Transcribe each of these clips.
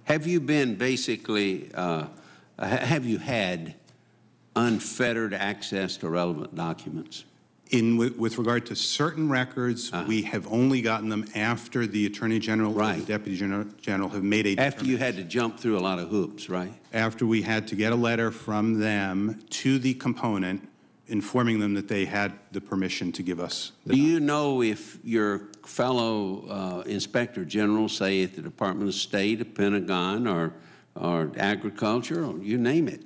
Have you been basically, have you had unfettered access to relevant documents? With regard to certain records, we have only gotten them after the Attorney General or the Deputy General have made a After you had to jump through a lot of hoops, right? After we had to get a letter from them to the component informing them that they had the permission to give us the Do you know if your fellow Inspector General, say at the Department of State, the Pentagon, or Agriculture, or you name it,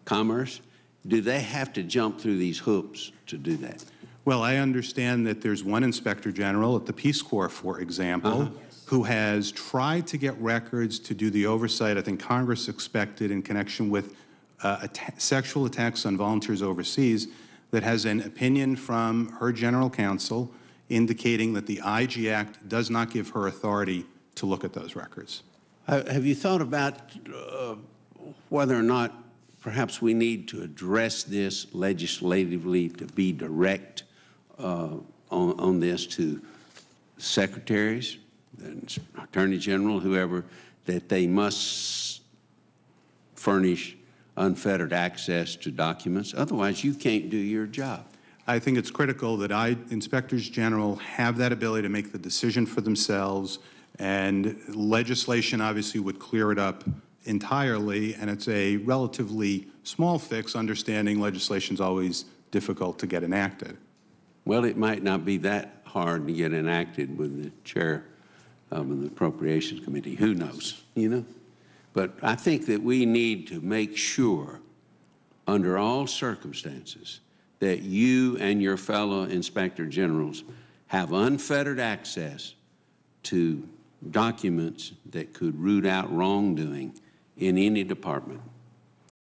Commerce, do they have to jump through these hoops to do that? Well, I understand that there's one Inspector General at the Peace Corps, for example, who has tried to get records to do the oversight I think Congress expected in connection with sexual attacks on volunteers overseas, that has an opinion from her general counsel indicating that the IG Act does not give her authority to look at those records. Have you thought about whether or not perhaps we need to address this legislatively, to be direct on this to secretaries, and Attorney General, whoever, that they must furnish unfettered access to documents? Otherwise, you can't do your job. I think it's critical that Inspectors General have that ability to make the decision for themselves, and legislation obviously would clear it up entirely, and it's a relatively small fix, understanding legislation's always difficult to get enacted. Well, it might not be that hard to get enacted with the chair of the Appropriations Committee. Who knows, you know? But I think that we need to make sure, under all circumstances, that you and your fellow Inspector Generals have unfettered access to documents that could root out wrongdoing in any department.